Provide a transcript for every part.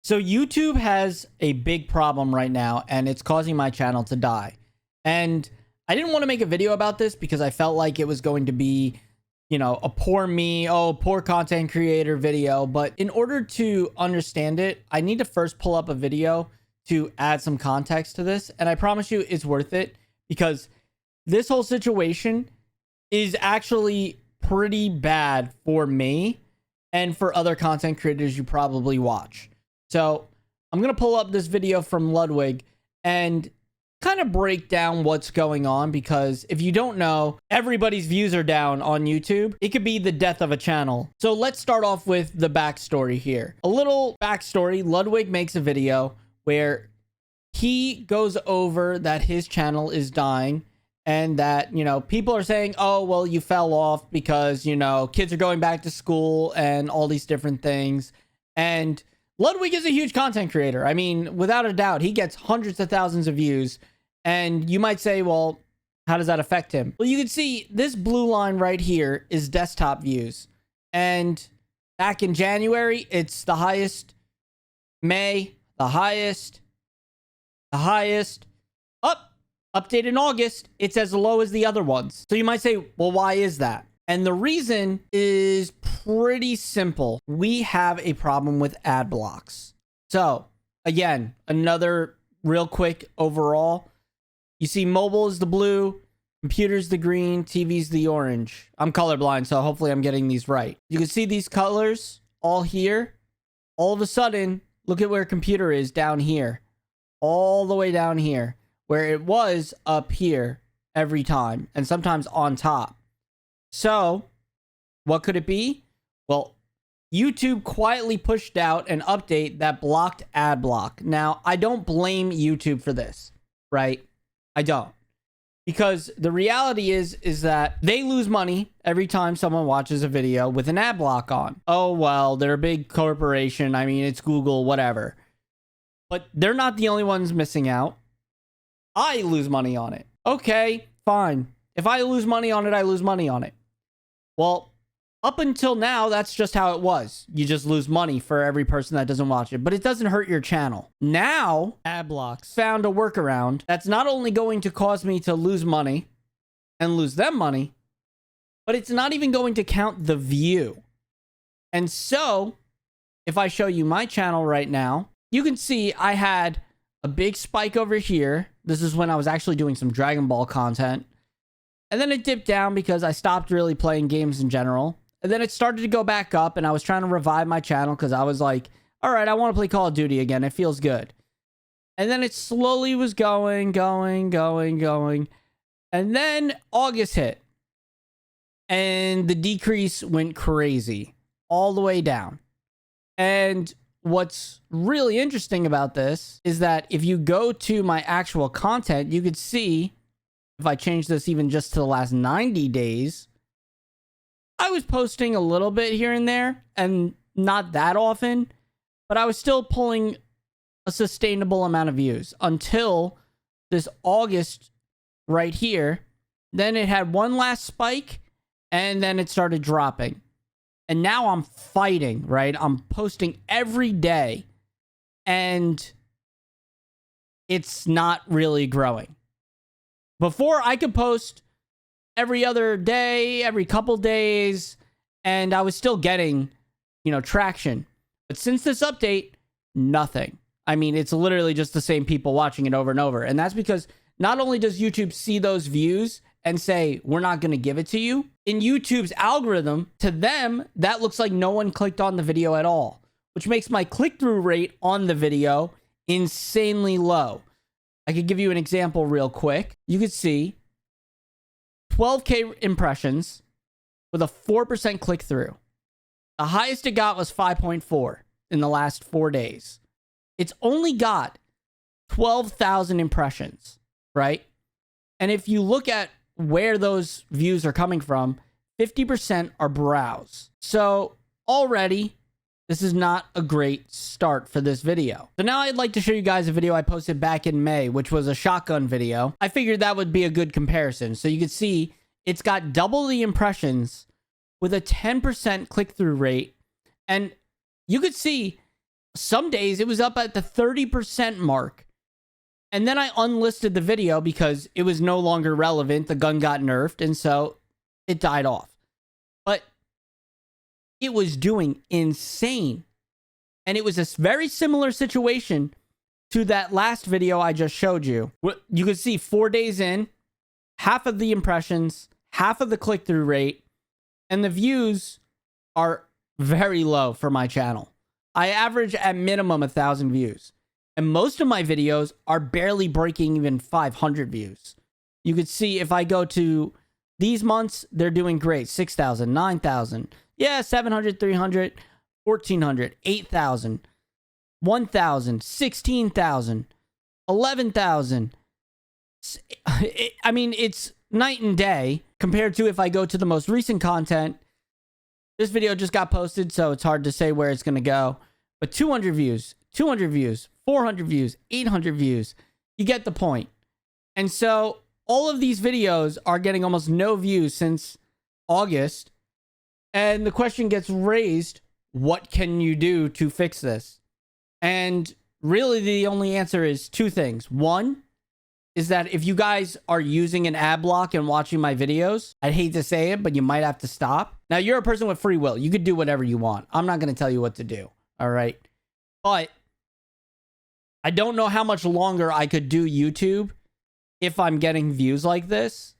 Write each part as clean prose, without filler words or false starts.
So YouTube has a big problem right now, and it's causing my channel to die. And I didn't want to make a video about this because I felt like it was going to be, you know, a poor me, poor content creator video. But in order to understand it, I need to first pull up a video to add some context to this. And I promise you it's worth it, because this whole situation is actually pretty bad for me and for other content creators you probably watch. So I'm going to pull up this video from Ludwig and kind of break down what's going on, because if you don't know, everybody's views are down on YouTube. It could be the death of a channel. So let's start off with the backstory here. A little backstory. Ludwig makes a video where he goes over that his channel is dying, and that, you know, people are saying, oh, well, you fell off because, you know, kids are going back to school and all these different things. And Ludwig is a huge content creator. I mean, without a doubt, he gets hundreds of thousands of views. And you might say, well, how does that affect him? Well, you can see this blue line right here is desktop views. And back in January, it's the highest. May, the highest. The highest. Update in August, it's as low as the other ones. So you might say, well, why is that? And the reason is pretty simple. We have a problem with ad blocks. So again, another real quick overall. You see mobile is the blue, computer's the green, TV's the orange. I'm colorblind, so hopefully I'm getting these right. You can see these colors all here. All of a sudden, look at where computer is down here. All the way down here, where it was up here every time, and sometimes on top. So what could it be? Well, YouTube quietly pushed out an update that blocked ad block. Now, I don't blame YouTube for this, right? I don't. Because the reality is that they lose money every time someone watches a video with an ad block on. Oh, well, they're a big corporation. I mean, it's Google, whatever. But they're not the only ones missing out. I lose money on it. Okay, fine. If I lose money on it, I lose money on it. Well, up until now, that's just how it was. You just lose money for every person that doesn't watch it, but it doesn't hurt your channel. Now, Adblocks found a workaround that's not only going to cause me to lose money and lose them money, but it's not even going to count the view. And so, if I show you my channel right now, you can see I had a big spike over here. This is when I was actually doing some Dragon Ball content. And then it dipped down because I stopped really playing games in general. And then it started to go back up, and I was trying to revive my channel because I was like, all right, I want to play Call of Duty again. It feels good. And then it slowly was going. And then August hit. And the decrease went crazy. All the way down. And what's really interesting about this is that if you go to my actual content, you could see, if I change this even just to the last 90 days, I was posting a little bit here and there, and not that often, but I was still pulling a sustainable amount of views until this August right here. Then it had one last spike, and then it started dropping. And now I'm fighting, right? I'm posting every day, and it's not really growing. Before, I could post every other day, every couple days, and I was still getting, you know, traction. But since this update, nothing. I mean, it's literally just the same people watching it over and over. And that's because not only does YouTube see those views and say, we're not going to give it to you, in YouTube's algorithm, to them, that looks like no one clicked on the video at all, which makes my click-through rate on the video insanely low. I could give you an example real quick. You could see 12K impressions with a 4% click-through. The highest it got was 5.4 in the last 4 days. It's only got 12,000 impressions, right? And if you look at where those views are coming from, 50% are browse. So already, this is not a great start for this video. So now I'd like to show you guys a video I posted back in May, which was a shotgun video. I figured that would be a good comparison. So you can see it's got double the impressions with a 10% click-through rate. And you could see some days it was up at the 30% mark. And then I unlisted the video because it was no longer relevant. The gun got nerfed, and so it died off. But it was doing insane. And it was a very similar situation to that last video I just showed you. You could see 4 days in, half of the impressions, half of the click-through rate, and the views are very low for my channel. I average at minimum 1,000 views. And most of my videos are barely breaking even 500 views. You could see if I go to these months, they're doing great. 6,000, 9,000. Yeah, 700, 300, 1,400, 8,000, 1,000, 16,000, 11,000. I mean, it's night and day compared to if I go to the most recent content. This video just got posted, so it's hard to say where it's going to go. But 200 views, 200 views, 400 views, 800 views. You get the point. And so all of these videos are getting almost no views since August. And the question gets raised, what can you do to fix this? And really the only answer is two things. One is that if you guys are using an ad block and watching my videos, I'd hate to say it, but you might have to stop. Now, you're a person with free will. You could do whatever you want. I'm not going to tell you what to do. All right. But I don't know how much longer I could do YouTube if I'm getting views like this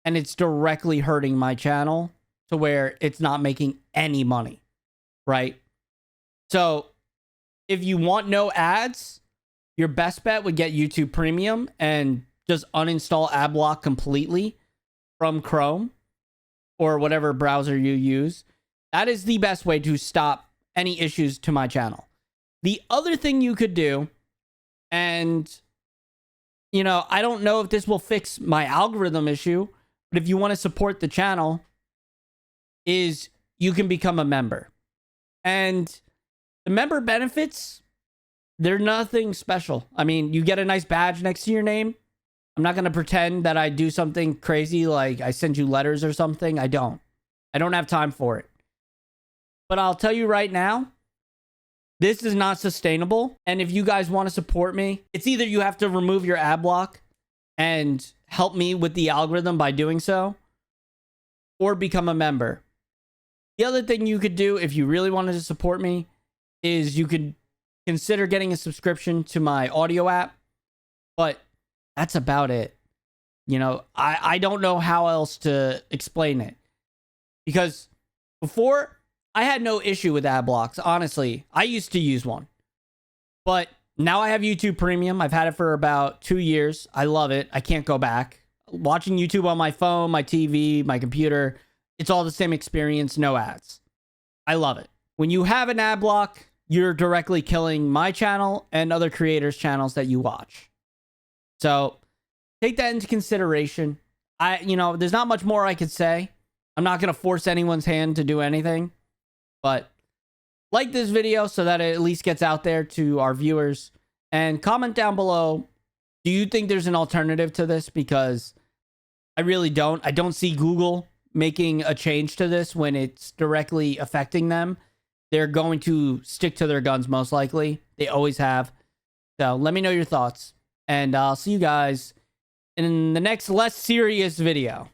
and it's directly hurting my channel to where it's not making any money, right? So if you want no ads, your best bet would get YouTube Premium and just uninstall AdBlock completely from Chrome or whatever browser you use. That is the best way to stop any issues to my channel. The other thing you could do, and, you know, I don't know if this will fix my algorithm issue, but if you want to support the channel, is you can become a member. And the member benefits, they're nothing special. I mean, you get a nice badge next to your name. I'm not going to pretend that I do something crazy like I send you letters or something. I don't have time for it. But I'll tell you right now, this is not sustainable. And if you guys want to support me, it's either you have to remove your ad block and help me with the algorithm by doing so, or become a member. The other thing you could do if you really wanted to support me is you could consider getting a subscription to my audio app. But that's about it. You know, I don't know how else to explain it. Because before, I had no issue with ad blocks. Honestly, I used to use one. But now I have YouTube Premium. I've had it for about 2 years. I love it. I can't go back. Watching YouTube on my phone, my TV, my computer, it's all the same experience, no ads. I love it. When you have an ad block, you're directly killing my channel and other creators' channels that you watch. So take that into consideration. There's not much more I could say. I'm not going to force anyone's hand to do anything. But like this video so that it at least gets out there to our viewers. And comment down below, do you think there's an alternative to this? Because I really don't. I don't see Google making a change to this when it's directly affecting them. They're going to stick to their guns most likely. They always have. So let me know your thoughts. And I'll see you guys in the next less serious video.